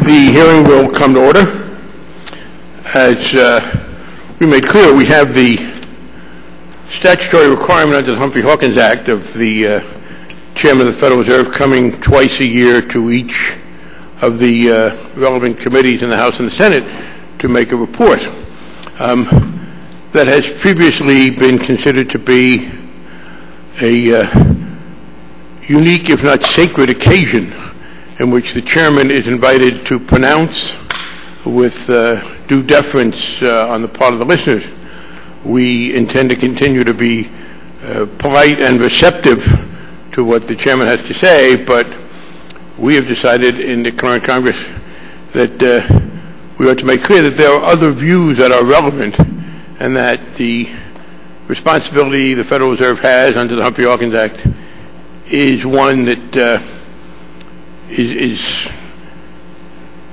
The hearing will come to order. As we made clear, we have the statutory requirement under the Humphrey-Hawkins Act of the Chairman of the Federal Reserve coming twice a year to each of the relevant committees in the House and the Senate to make a report. That has previously been considered to be a unique, if not sacred, occasion in which the chairman is invited to pronounce with due deference on the part of the listeners. We intend to continue to be polite and receptive to what the chairman has to say, but we have decided in the current Congress that we ought to make clear that there are other views that are relevant, and that the responsibility the Federal Reserve has under the Humphrey-Hawkins Act is one that is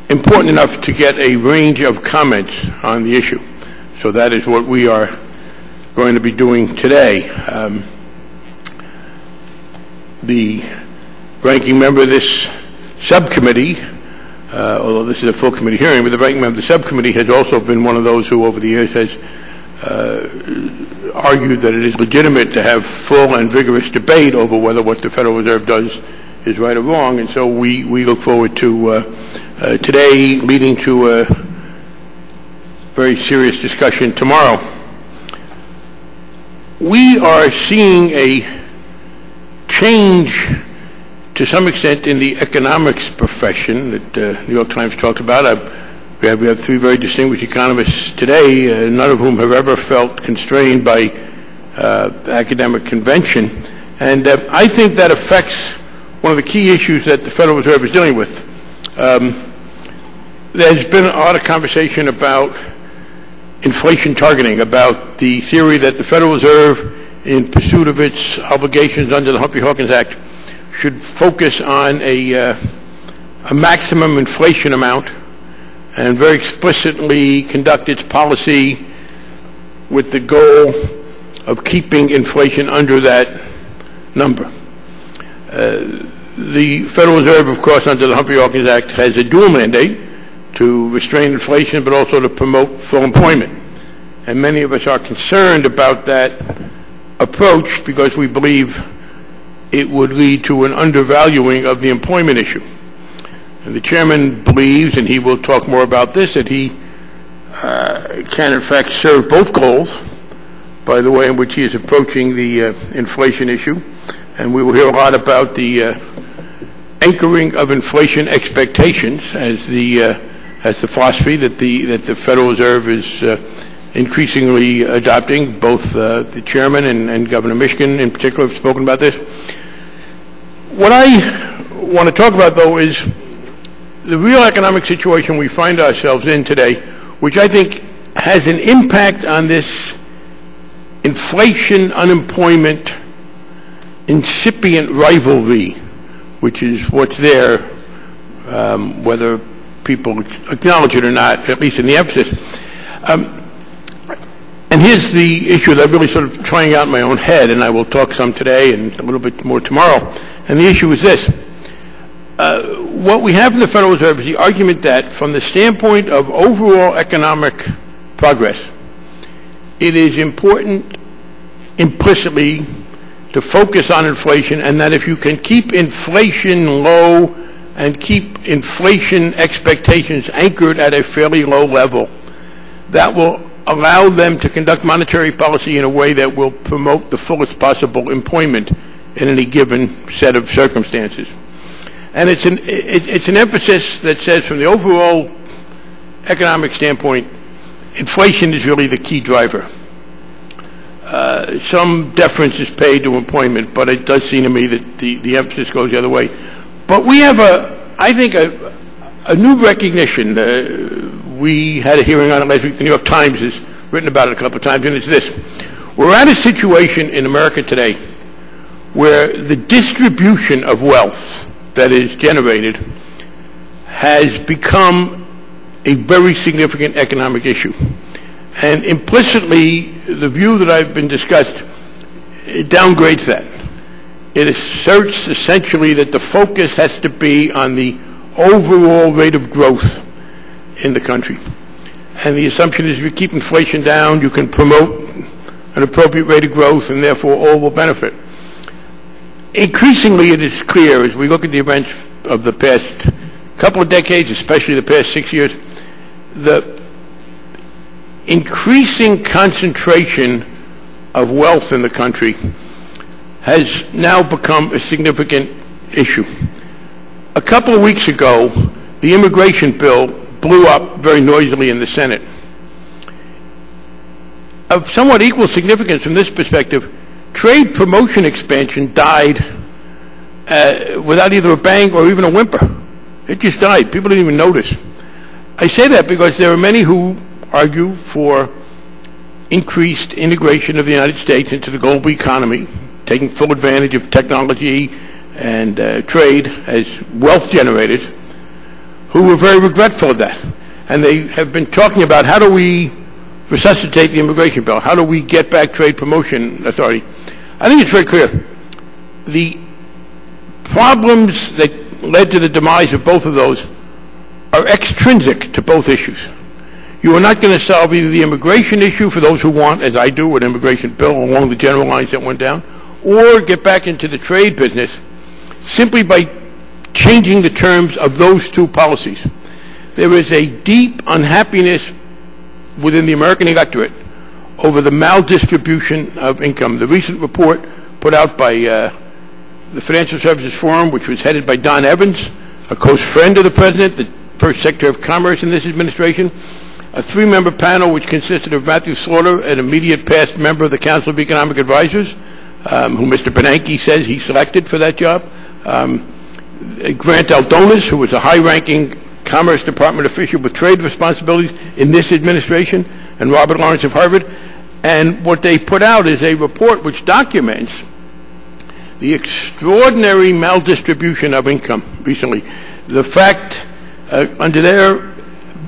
important enough to get a range of comments on the issue. So that is what we are going to be doing today. The ranking member of this subcommittee, although this is a full committee hearing, but the ranking member of the subcommittee has also been one of those who over the years has argued that it is legitimate to have full and vigorous debate over whether what the Federal Reserve does is right or wrong. And so we look forward to today leading to a very serious discussion tomorrow. We are seeing a change to some extent in the economics profession that the New York Times talked about. We have three very distinguished economists today, none of whom have ever felt constrained by academic convention. And I think that affects one of the key issues that the Federal Reserve is dealing with. There's been a lot of conversation about inflation targeting, about the theory that the Federal Reserve, in pursuit of its obligations under the Humphrey-Hawkins Act, should focus on a maximum inflation amount and very explicitly conduct its policy with the goal of keeping inflation under that number. The Federal Reserve, of course, under the Humphrey-Hawkins Act, has a dual mandate to restrain inflation but also to promote full employment. And many of us are concerned about that approach because we believe it would lead to an undervaluing of the employment issue. And the chairman believes, and he will talk more about this, that he can in fact serve both goals by the way in which he is approaching the inflation issue. And we will hear a lot about the anchoring of inflation expectations as the philosophy that the Federal Reserve is increasingly adopting. Both the chairman and Governor Mishkin in particular have spoken about this. What I want to talk about, though, is the real economic situation we find ourselves in today, which I think has an impact on this inflation, unemployment, incipient rivalry, which is what's there, whether people acknowledge it or not, at least in the emphasis. And here's the issue that I'm really sort of trying out in my own head, and I will talk some today and a little bit more tomorrow. And the issue is this. What we have in the Federal Reserve is the argument that from the standpoint of overall economic progress, it is important implicitly to focus on inflation, and that if you can keep inflation low and keep inflation expectations anchored at a fairly low level, that will allow them to conduct monetary policy in a way that will promote the fullest possible employment in any given set of circumstances. And it's an emphasis that says from the overall economic standpoint, inflation is really the key driver. Some deference is paid to employment, but it does seem to me that the emphasis goes the other way. But we have, I think, a new recognition. We had a hearing on it last week. The New York Times has written about it a couple of times, and it's this. We're at a situation in America today where the distribution of wealth that is generated has become a very significant economic issue. And implicitly, the view that I've been discussed, it downgrades that. it asserts essentially that the focus has to be on the overall rate of growth in the country. And the assumption is if you keep inflation down, you can promote an appropriate rate of growth, and therefore all will benefit. Increasingly, it is clear as we look at the events of the past couple of decades, especially the past 6 years, the increasing concentration of wealth in the country has now become a significant issue. A couple of weeks ago, the immigration bill blew up very noisily in the Senate. Of somewhat equal significance from this perspective, trade promotion expansion died without either a bang or even a whimper. It just died. People didn't even notice. I say that because there are many who argue for increased integration of the United States into the global economy, taking full advantage of technology and trade as wealth generators, who were very regretful of that. And they have been talking about how do we resuscitate the immigration bill? How do we get back trade promotion authority? I think it's very clear. The problems that led to the demise of both of those are extrinsic to both issues. You are not going to solve either the immigration issue for those who want, as I do, an immigration bill along the general lines that went down, or get back into the trade business simply by changing the terms of those two policies. There is a deep unhappiness within the American electorate over the maldistribution of income. The recent report put out by the Financial Services Forum, which was headed by Don Evans, a close friend of the President, the first Secretary of Commerce in this administration, a three-member panel which consisted of Matthew Slaughter, an immediate past member of the Council of Economic Advisors, who Mr. Bernanke says he selected for that job, Grant Aldonis, who was a high-ranking Commerce Department official with trade responsibilities in this administration, and Robert Lawrence of Harvard. And what they put out is a report which documents the extraordinary maldistribution of income recently. The fact, under there,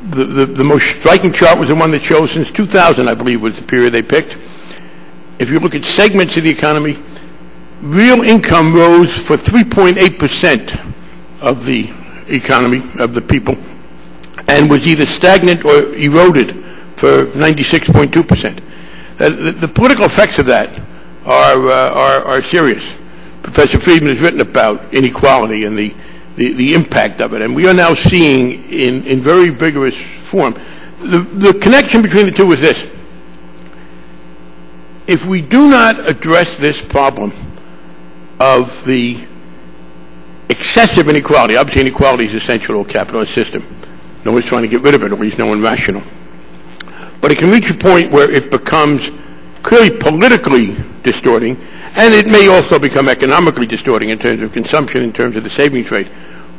the most striking chart was the one that shows since 2000, I believe, was the period they picked. If you look at segments of the economy, real income rose for 3.8% of the economy, of the people, and was either stagnant or eroded for 96.2%. The political effects of that are serious. Professor Friedman has written about inequality and the impact of it, and we are now seeing in very vigorous form. The connection between the two is this. If we do not address this problem of the excessive inequality, obviously inequality is essential to a capitalist system. No one's trying to get rid of it, at least no one rational. But it can reach a point where it becomes clearly politically distorting, and it may also become economically distorting in terms of consumption, in terms of the savings rate.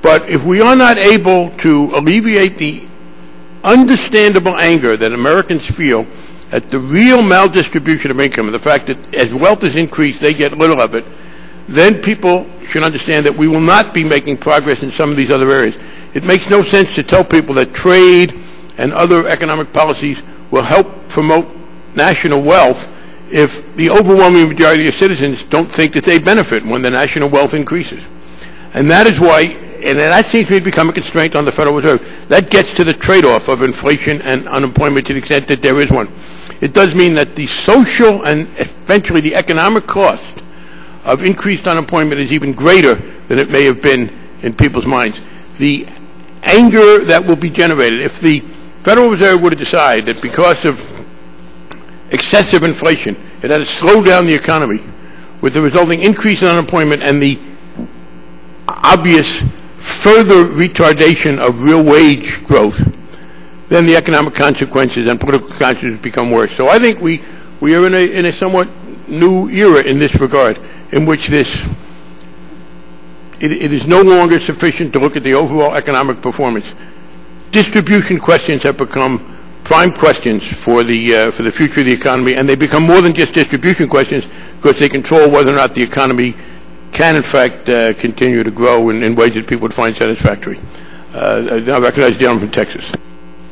But if we are not able to alleviate the understandable anger that Americans feel at the real maldistribution of income, and the fact that as wealth is increased, they get little of it, then people should understand that we will not be making progress in some of these other areas. It makes no sense to tell people that trade and other economic policies will help promote national wealth if the overwhelming majority of citizens don't think that they benefit when the national wealth increases. And that is why, and that seems to me to become a constraint on the Federal Reserve. That gets to the trade-off of inflation and unemployment to the extent that there is one. It does mean that the social and eventually the economic cost of increased unemployment is even greater than it may have been in people's minds. The anger that will be generated if the Federal Reserve were to decide that because of excessive inflation, it had to slow down the economy with the resulting increase in unemployment and the obvious further retardation of real wage growth, then the economic consequences and political consequences become worse. So I think we are in a somewhat new era in this regard, in which it is no longer sufficient to look at the overall economic performance. Distribution questions have become prime questions for the future of the economy, and they become more than just distribution questions because they control whether or not the economy can, in fact, continue to grow in ways that people would find satisfactory. I recognize the gentleman from Texas.